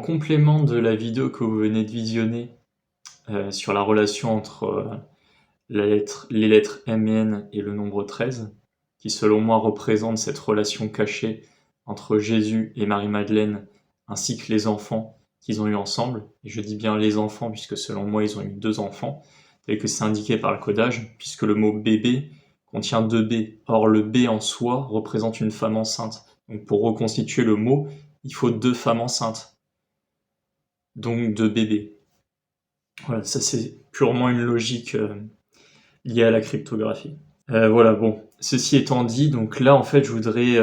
complément de la vidéo que vous venez de visionner sur la relation entre les lettres M et N et le nombre 13, qui selon moi représente cette relation cachée entre Jésus et Marie-Madeleine, ainsi que les enfants qu'ils ont eu ensemble. Et je dis bien les enfants, puisque selon moi, ils ont eu 2 enfants, et que c'est indiqué par le codage, puisque le mot bébé contient 2 B. Or, le B en soi représente une femme enceinte. Donc pour reconstituer le mot, il faut 2 femmes enceintes. Donc 2 bébés. Voilà, ça c'est purement une logique liée à la cryptographie. Voilà, bon, ceci étant dit, donc là en fait je voudrais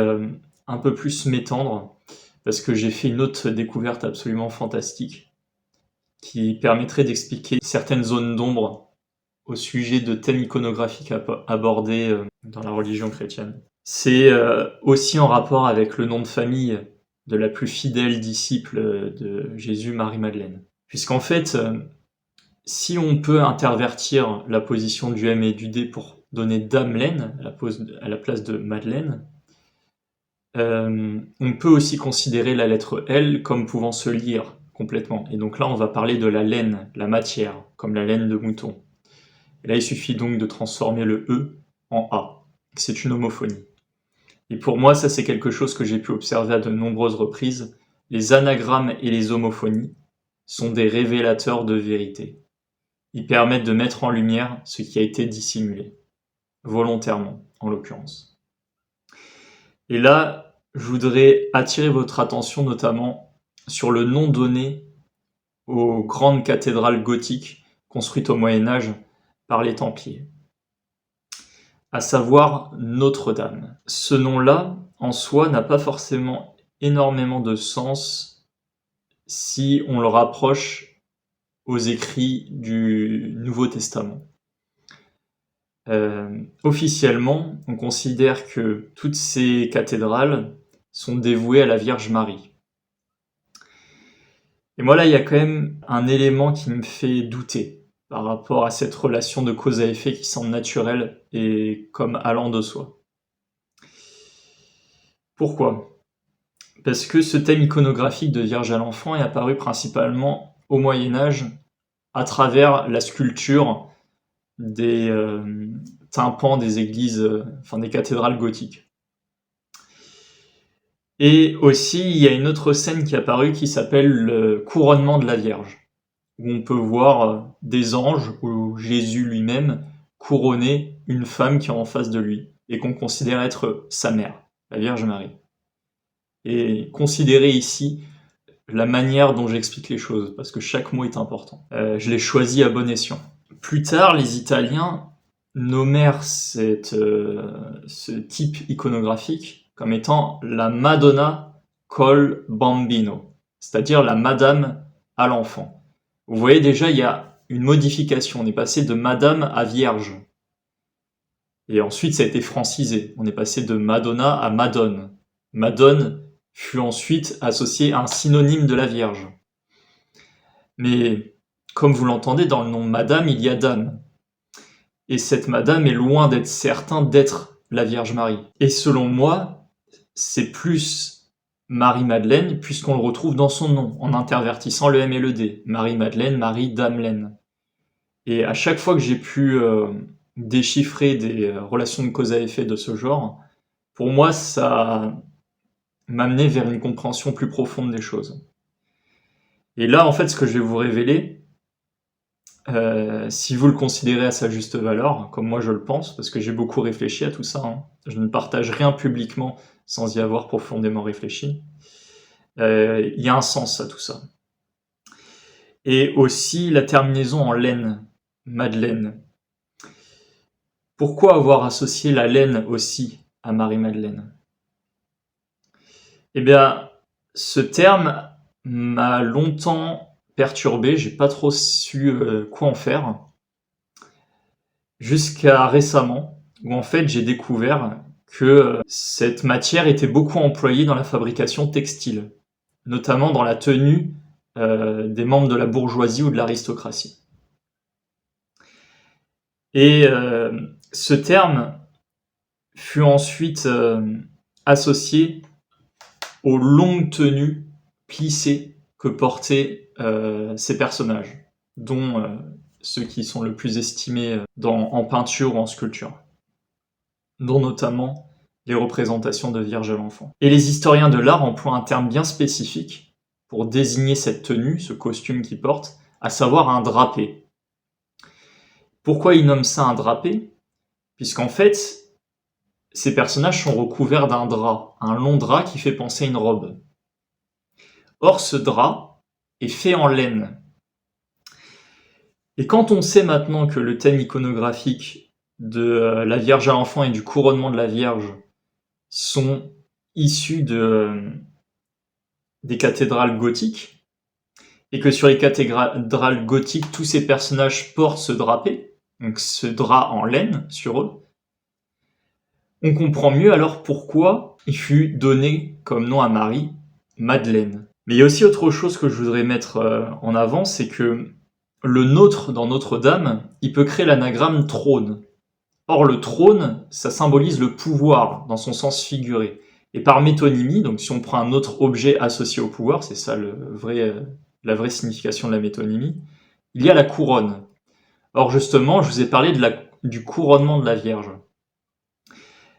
un peu plus m'étendre, parce que j'ai fait une autre découverte absolument fantastique, qui permettrait d'expliquer certaines zones d'ombre au sujet de thèmes iconographiques abordés dans la religion chrétienne. C'est aussi en rapport avec le nom de famille de la plus fidèle disciple de Jésus, Marie-Madeleine. Puisqu'en fait, si on peut intervertir la position du M et du D pour donner Damelaine à la place de Madeleine, on peut aussi considérer la lettre L comme pouvant se lire complètement. Et donc là, on va parler de la laine, la matière, comme la laine de mouton. Et là, il suffit donc de transformer le E en A. C'est une homophonie. Et pour moi, ça c'est quelque chose que j'ai pu observer à de nombreuses reprises. Les anagrammes et les homophonies sont des révélateurs de vérité. Ils permettent de mettre en lumière ce qui a été dissimulé, volontairement en l'occurrence. Et là, je voudrais attirer votre attention notamment sur le nom donné aux grandes cathédrales gothiques construites au Moyen-Âge par les Templiers, à savoir Notre-Dame. Ce nom-là, en soi, n'a pas forcément énormément de sens si on le rapproche aux écrits du Nouveau Testament. Officiellement, on considère que toutes ces cathédrales sont dévouées à la Vierge Marie. Et moi là, il y a quand même un élément qui me fait douter par rapport à cette relation de cause à effet qui semble naturelle et comme allant de soi. Pourquoi ? Parce que ce thème iconographique de Vierge à l'enfant est apparu principalement au Moyen-Âge à travers la sculpture des tympans des églises, des cathédrales gothiques. Et aussi, il y a une autre scène qui est apparue qui s'appelle le couronnement de la Vierge, où on peut voir des anges ou Jésus lui-même couronner une femme qui est en face de lui et qu'on considère être sa mère, la Vierge Marie. Et considérez ici la manière dont j'explique les choses, parce que chaque mot est important. Je l'ai choisi à bon escient. Plus tard, les Italiens nommèrent ce type iconographique comme étant la Madonna col bambino, c'est-à-dire la Madame à l'enfant. Vous voyez déjà, il y a une modification. On est passé de Madame à Vierge. Et ensuite, ça a été francisé. On est passé de Madonna à Madone. Madone fut ensuite associé à un synonyme de la Vierge. Mais comme vous l'entendez, dans le nom Madame, il y a Dame. Et cette Madame est loin d'être certain d'être la Vierge Marie. Et selon moi, c'est plus Marie-Madeleine, puisqu'on le retrouve dans son nom, en intervertissant le M et le D. Marie-Madeleine, Marie-Damelaine. Et à chaque fois que j'ai pu déchiffrer des relations de cause à effet de ce genre, pour moi, ça m'amenait vers une compréhension plus profonde des choses. Et là, en fait, ce que je vais vous révéler, si vous le considérez à sa juste valeur, comme moi je le pense, parce que j'ai beaucoup réfléchi à tout ça, je ne partage rien publiquement sans y avoir profondément réfléchi, il y a un sens à tout ça. Et aussi la terminaison en laine, Madeleine. Pourquoi avoir associé la laine aussi à Marie-Madeleine ? Eh bien, ce terme m'a longtemps perturbé, j'ai pas trop su quoi en faire, jusqu'à récemment, où en fait j'ai découvert que cette matière était beaucoup employée dans la fabrication textile, notamment dans la tenue des membres de la bourgeoisie ou de l'aristocratie. Et ce terme fut ensuite associé aux longues tenues plissées que portaient ces personnages, dont ceux qui sont le plus estimés en peinture ou en sculpture, dont notamment les représentations de Vierge à l'enfant. Et les historiens de l'art emploient un terme bien spécifique pour désigner cette tenue, ce costume qu'ils portent, à savoir un drapé. Pourquoi ils nomment ça un drapé ? Puisqu'en fait, ces personnages sont recouverts d'un drap, un long drap qui fait penser à une robe. Or, ce drap est fait en laine. Et quand on sait maintenant que le thème iconographique de la Vierge à l'enfant et du couronnement de la Vierge sont issus des cathédrales gothiques, et que sur les cathédrales gothiques, tous ces personnages portent ce drapé, donc ce drap en laine sur eux, on comprend mieux alors pourquoi il fut donné comme nom à Marie, Madeleine. Mais il y a aussi autre chose que je voudrais mettre en avant, c'est que le nôtre dans Notre-Dame, il peut créer l'anagramme trône. Or le trône, ça symbolise le pouvoir dans son sens figuré. Et par métonymie, donc si on prend un autre objet associé au pouvoir, c'est ça la vraie signification de la métonymie, il y a la couronne. Or justement, je vous ai parlé du couronnement de la Vierge.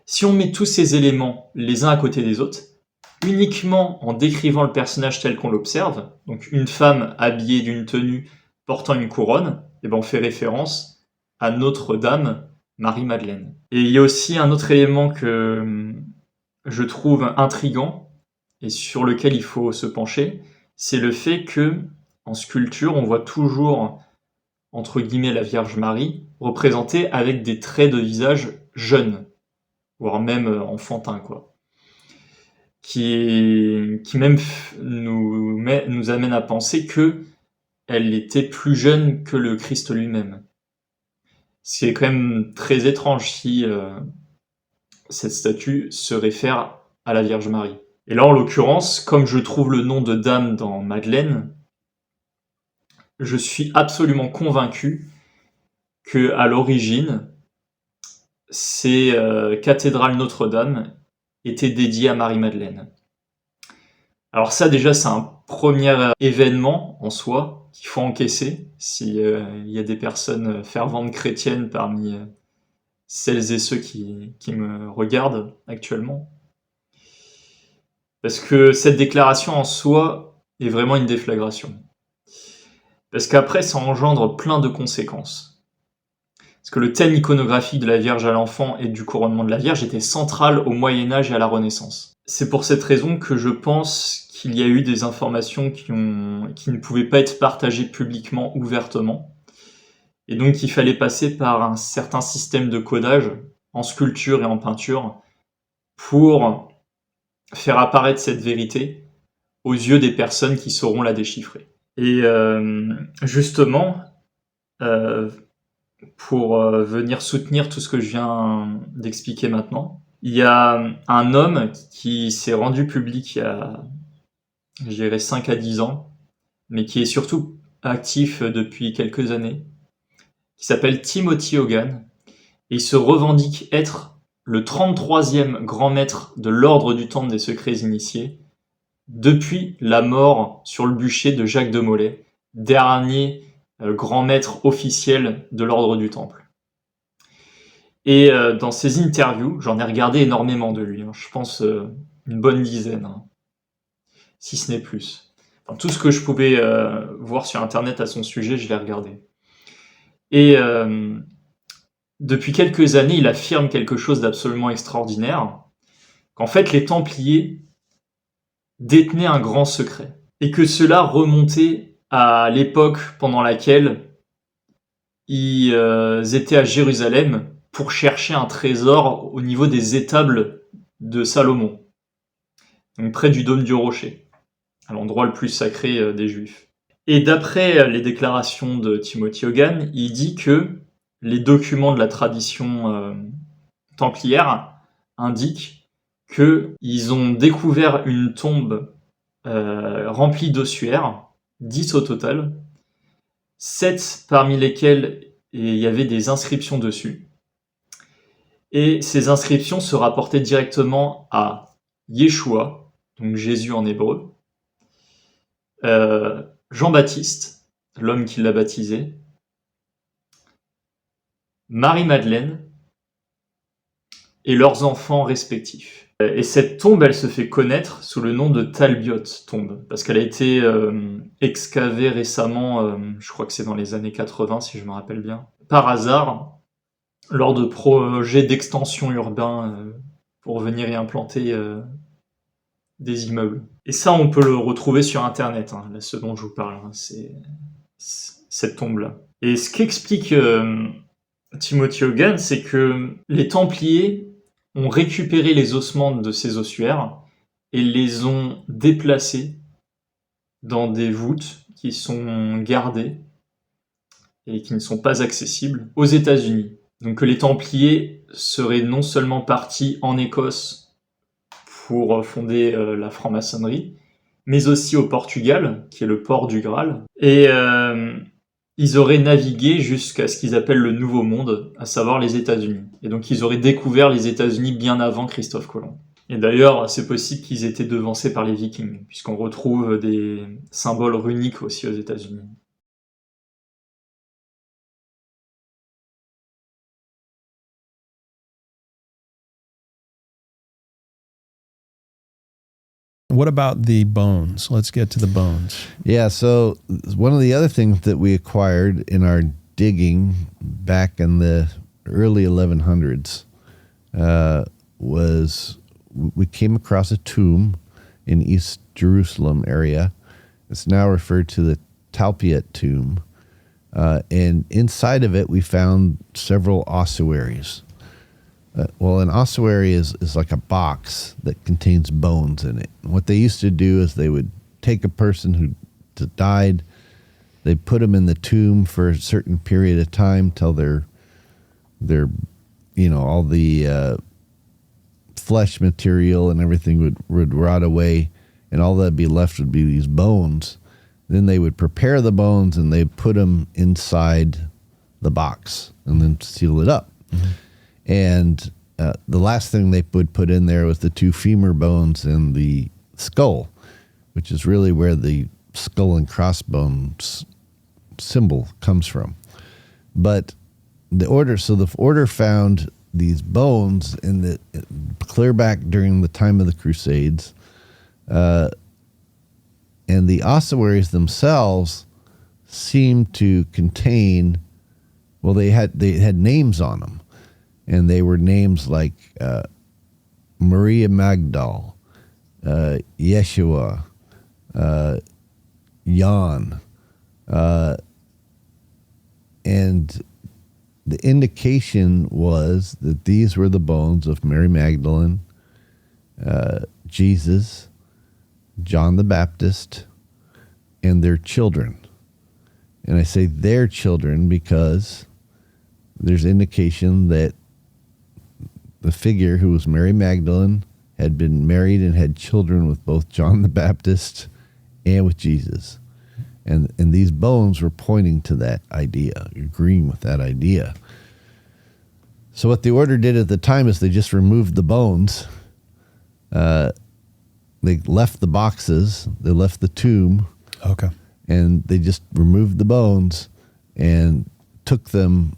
Si on met tous ces éléments les uns à côté des autres, uniquement en décrivant le personnage tel qu'on l'observe, donc une femme habillée d'une tenue portant une couronne, et ben on fait référence à Notre-Dame, Marie-Madeleine. Et il y a aussi un autre élément que je trouve intriguant et sur lequel il faut se pencher, c'est le fait que en sculpture, on voit toujours entre guillemets la Vierge Marie représentée avec des traits de visage jeunes, voire même enfantin, quoi. Qui même nous amène à penser que elle était plus jeune que le Christ lui-même. C'est quand même très étrange si cette statue se réfère à la Vierge Marie. Et là, en l'occurrence, comme je trouve le nom de dame dans Madeleine, je suis absolument convaincu que à l'origine, ces cathédrales Notre-Dame étaient dédiées à Marie-Madeleine. Alors ça, déjà, c'est un premier événement en soi qu'il faut encaisser s'il y a des personnes ferventes chrétiennes parmi celles et ceux qui me regardent actuellement. Parce que cette déclaration en soi est vraiment une déflagration. Parce qu'après, ça engendre plein de conséquences. Parce que le thème iconographique de la Vierge à l'enfant et du couronnement de la Vierge était central au Moyen-Âge et à la Renaissance. C'est pour cette raison que je pense qu'il y a eu des informations qui ne pouvaient pas être partagées publiquement, ouvertement. Et donc il fallait passer par un certain système de codage en sculpture et en peinture pour faire apparaître cette vérité aux yeux des personnes qui sauront la déchiffrer. Et justement, pour venir soutenir tout ce que je viens d'expliquer maintenant, il y a un homme qui s'est rendu public il y a, je dirais, 5 à 10 ans, mais qui est surtout actif depuis quelques années, qui s'appelle Timothy Hogan, et il se revendique être le 33e grand maître de l'ordre du Temple des Secrets Initiés, depuis la mort sur le bûcher de Jacques de Molay, dernier grand maître officiel de l'ordre du Temple. Et dans ses interviews, j'en ai regardé énormément de lui, je pense une bonne dizaine, si ce n'est plus. Enfin, tout ce que je pouvais voir sur internet à son sujet, je l'ai regardé. Et depuis quelques années, il affirme quelque chose d'absolument extraordinaire, qu'en fait les Templiers détenaient un grand secret, et que cela remontait à l'époque pendant laquelle ils étaient à Jérusalem pour chercher un trésor au niveau des étables de Salomon, donc près du dôme du rocher, à l'endroit le plus sacré des Juifs. Et d'après les déclarations de Timothy Hogan, il dit que les documents de la tradition templière indiquent qu'ils ont découvert une tombe remplie d'ossuaires, 10 au total, 7 parmi lesquels il y avait des inscriptions dessus. Et ces inscriptions se rapportaient directement à Yeshua, donc Jésus en hébreu, Jean-Baptiste, l'homme qui l'a baptisé, Marie-Madeleine et leurs enfants respectifs. Et cette tombe, elle se fait connaître sous le nom de Talbot tombe, parce qu'elle a été excavée récemment, je crois que c'est dans les années 80 si je me rappelle bien, par hasard, lors de projets d'extension urbains pour venir y implanter des immeubles. Et ça, on peut le retrouver sur Internet, hein, là, ce dont je vous parle, hein, c'est cette tombe-là. Et ce qu'explique Timothy Hogan, c'est que les Templiers ont récupéré les ossements de ces ossuaires et les ont déplacés dans des voûtes qui sont gardées et qui ne sont pas accessibles aux États-Unis. Donc que les Templiers seraient non seulement partis en Écosse pour fonder la franc-maçonnerie, mais aussi au Portugal, qui est le port du Graal, et ils auraient navigué jusqu'à ce qu'ils appellent le Nouveau Monde, à savoir les États-Unis. Et donc ils auraient découvert les États-Unis bien avant Christophe Colomb. Et d'ailleurs, c'est possible qu'ils étaient devancés par les Vikings, puisqu'on retrouve des symboles runiques aussi aux États-Unis. What about the bones? Let's get to the bones. Yeah, so one of the other things that we acquired in our digging back in the early 1100s was we came across a tomb in East Jerusalem area. It's now referred to the Talpiot tomb. And inside of it, we found several ossuaries. Well, an ossuary is like a box that contains bones in it. And what they used to do is they would take a person who died, they'd put them in the tomb for a certain period of time till their all the flesh material and everything would rot away, and all that'd be left would be these bones. Then they would prepare the bones and they'd put them inside the box and then seal it up. Mm-hmm. And the last thing they would put in there was the two femur bones and the skull, which is really where the skull and crossbones symbol comes from. But the order found these bones in the clear back during the time of the Crusades, and the ossuaries themselves seemed to contain. Well, they had names on them. And they were names like Maria Magdal, Yeshua, Jan. And the indication was that these were the bones of Mary Magdalene, Jesus, John the Baptist, and their children. And I say their children because there's indication that the figure who was Mary Magdalene had been married and had children with both John the Baptist and with Jesus. And these bones were pointing to that idea, agreeing with that idea. So what the order did at the time is they just removed the bones. They left the boxes, they left the tomb. Okay. And they just removed the bones and took them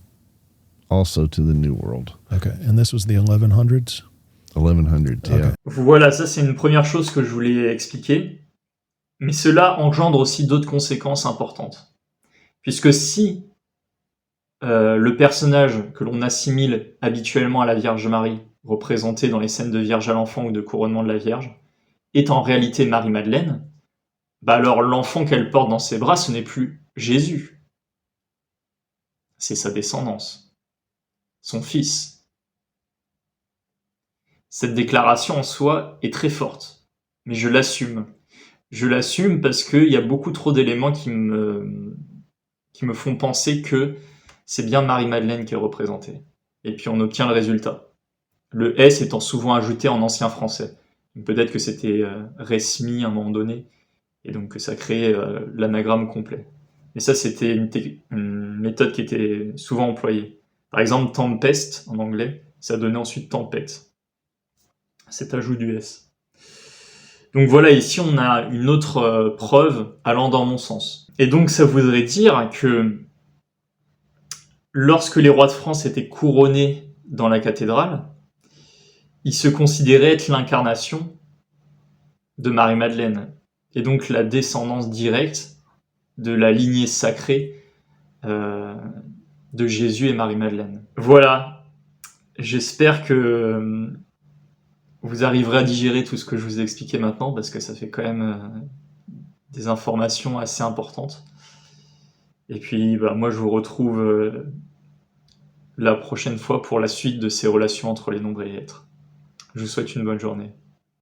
also to the New World. Okay, and this was the 1100s? 1100s, yeah. Okay. Voilà, ça c'est une première chose que je voulais expliquer. Mais cela engendre aussi d'autres conséquences importantes. Puisque si le personnage que l'on assimile habituellement à la Vierge Marie, représenté dans les scènes de Vierge à l'enfant ou de couronnement de la Vierge, est en réalité Marie-Madeleine, bah alors l'enfant qu'elle porte dans ses bras, ce n'est plus Jésus. C'est sa descendance, son fils. Cette déclaration en soi est très forte, mais je l'assume. Je l'assume parce qu'il y a beaucoup trop d'éléments qui me font penser que c'est bien Marie-Madeleine qui est représentée. Et puis on obtient le résultat. Le S étant souvent ajouté en ancien français. Donc peut-être que c'était Resmi à un moment donné, et donc que ça créait l'anagramme complet. Mais ça, c'était une méthode qui était souvent employée. Par exemple, tempest en anglais, ça donnait ensuite tempête. Cet ajout du S. Donc voilà, ici on a une autre preuve allant dans mon sens. Et donc ça voudrait dire que lorsque les rois de France étaient couronnés dans la cathédrale, ils se considéraient être l'incarnation de Marie-Madeleine, et donc la descendance directe de la lignée sacrée de Jésus et Marie-Madeleine. Voilà, j'espère que vous arriverez à digérer tout ce que je vous ai expliqué maintenant, parce que ça fait quand même des informations assez importantes. Et puis moi je vous retrouve la prochaine fois pour la suite de ces relations entre les nombres et les lettres. Je vous souhaite une bonne journée.